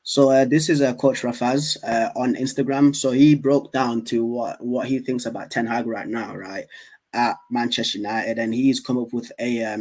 So this is Coach Rafaz on Instagram. So he broke down to what he thinks about Ten Hag right now, right, at Manchester United, and he's come up with a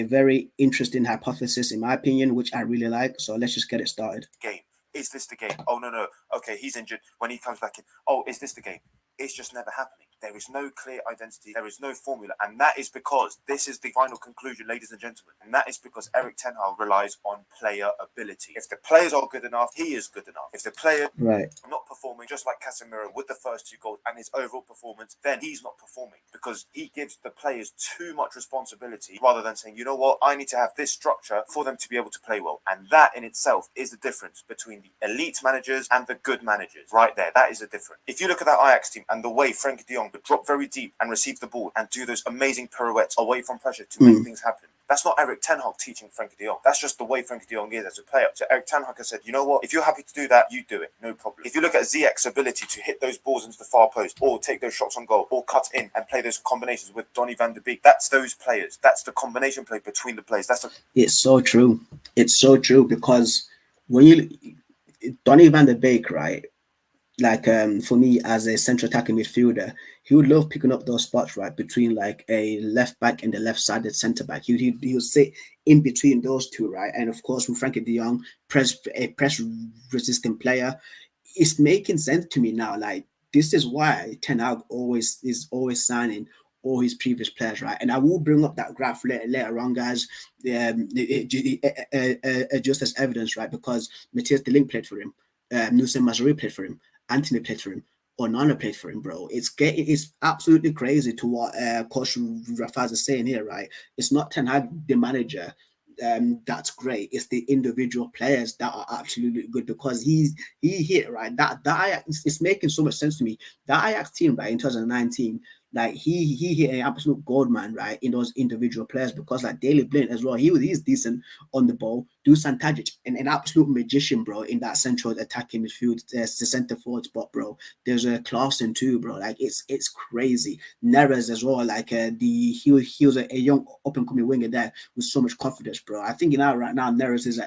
very interesting hypothesis, in my opinion, which I really like. So let's just get it started. Game. Is this the game? Oh, no. Okay, he's injured. When he comes back in, oh, is this the game? It's just never happening. There is no clear identity. There is no formula. And that is because this is the final conclusion, ladies and gentlemen. And that is because Erik Ten Hag relies on player ability. If the players are good enough, he is good enough. If the player Right. not performing just like Casemiro with the first 2 goals and his overall performance, then he's not performing because he gives the players too much responsibility rather than saying, you know what, I need to have this structure for them to be able to play well. And that in itself is the difference between the elite managers and the good managers. Right there, that is the difference. If you look at that Ajax team and the way Frenkie de Jong would drop very deep and receive the ball and do those amazing pirouettes away from pressure to make things happen, that's not Erik Ten Hag teaching Frenkie de Jong. That's just the way Frenkie de Jong is as a player. So Erik Ten Hag has said, you know what, if you're happy to do that, you do it, no problem. If you look at Ziyech's ability to hit those balls into the far post or take those shots on goal or cut in and play those combinations with Donny van de Beek, that's those players. That's the combination play between the players. It's so true. It's so true because when you Donny van de Beek, right? Like for me as a central attacking midfielder, he would love picking up those spots right between like a left back and the left-sided centre back. He would sit in between those two, right? And of course, with Frankie De Jong, a press resistant player, it's making sense to me now. Like this is why Ten Hag always signing all his previous players, right? And I will bring up that graph later on, guys, just as evidence, right? Because Matthias De Ligt played for him, Nusa Mazraoui played for him, Anthony played for him, Onana played for him, bro. It's absolutely crazy to what Coach Rafaz is saying here, right? It's not Ten Hag, the manager. That's great. It's the individual players that are absolutely good because he hit right. That Ajax, it's making so much sense to me. That Ajax team, right, in 2019, like he hit an absolute gold man, right, in those individual players because like Daily Blind as well, he's decent on the ball. Dusan Tadic, an absolute magician, bro, in that central attacking midfield, the centre forward spot, bro. There's a Clausen too, bro. Like it's crazy. Neres as well, like he was a young up and coming winger there with so much confidence, bro. I think right now Neres is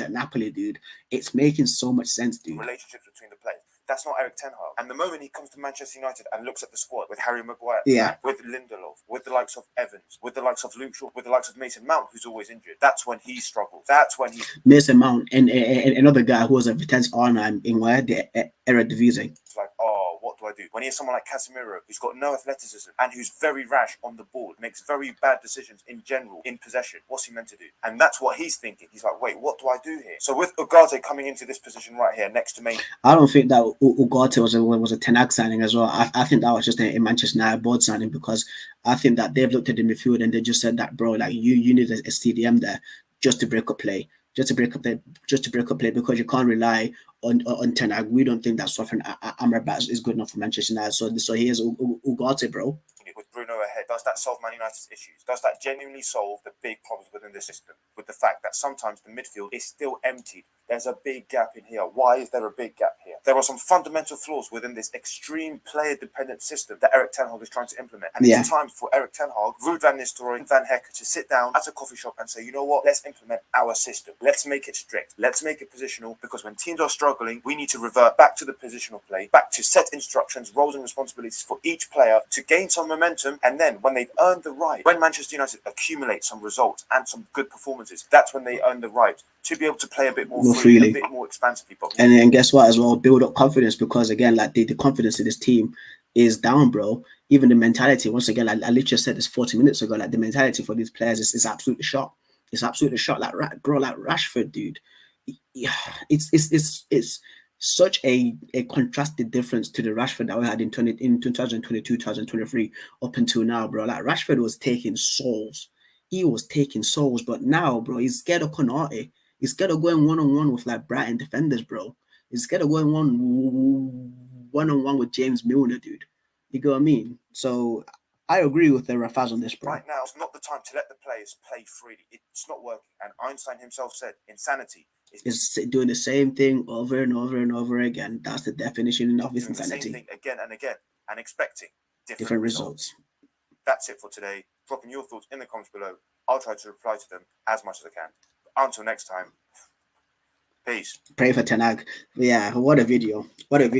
at Napoli, dude. It's making so much sense, dude. Relationships between the players. That's not Erik Ten Hag. And the moment he comes to Manchester United and looks at the squad with Harry Maguire, with Lindelof, with the likes of Evans, with the likes of Luke Shaw, with the likes of Mason Mount, who's always injured, that's when he struggles. That's when he Mason Mount and another guy who was a Vitesse Arnhem in where the Eredivisie. It's like, oh, what do I do? When he has someone like Casemiro, who's got no athleticism and who's very rash on the ball, makes very bad decisions in general in possession, what's he meant to do? And that's what he's thinking. He's like, wait, what do I do here? So with Ugarte coming into this position right here next to me, I don't think that Ugarte was a Ten Hag signing as well. I think that was just a Manchester United board signing because I think that they've looked at the midfield and they just said that, bro, like you need a CDM there just to break up play. Just to break up play because you can't rely on Ten Hag. We don't think that Sofyan Amrabat is good enough for Manchester United. So here's Ugarte, bro. With Bruno ahead, does that solve Man United's issues? Does that genuinely solve the big problems within the system? With the fact that sometimes the midfield is still emptied. There's a big gap in here. Why is there a big gap here? There are some fundamental flaws within this extreme player-dependent system that Erik Ten Hag is trying to implement. And it's time for Erik Ten Hag, Ruud van Nistelrooy, and Van Hecke to sit down at a coffee shop and say, you know what? Let's implement our system. Let's make it strict. Let's make it positional because when teams are struggling, we need to revert back to the positional play, back to set instructions, roles and responsibilities for each player to gain some momentum. And then when they've earned the right, when Manchester United accumulate some results and some good performances, that's when they earn the right to be able to play a bit more freely, a bit more expansively. And then guess what as well? Build up confidence because again, like the confidence in this team is down, bro. Even the mentality, once again, like I literally said this 40 minutes ago, like the mentality for these players is absolutely shot. It's absolutely shot. Like bro, like Rashford, dude. Yeah, it's such a contrasted difference to the Rashford that we had in 2022, 2023 up until now, bro. Like Rashford was taking souls. He was taking souls, but now, bro, he's scared of Konate. He's scared of going one-on-one with like Brighton defenders, bro. He's scared of going one-on-one with James Milner, dude. You get what I mean? So I agree with the Rafaz on this, bro. Right now, it's not the time to let the players play freely. It's not working. And Einstein himself said, insanity is doing the same thing over and over and over again. That's the definition of insanity. The same thing again and again and expecting different results. That's it for today. Dropping your thoughts in the comments below. I'll try to reply to them as much as I can. Until next time. Peace. Pray for Tanag. Yeah, what a video. What a video.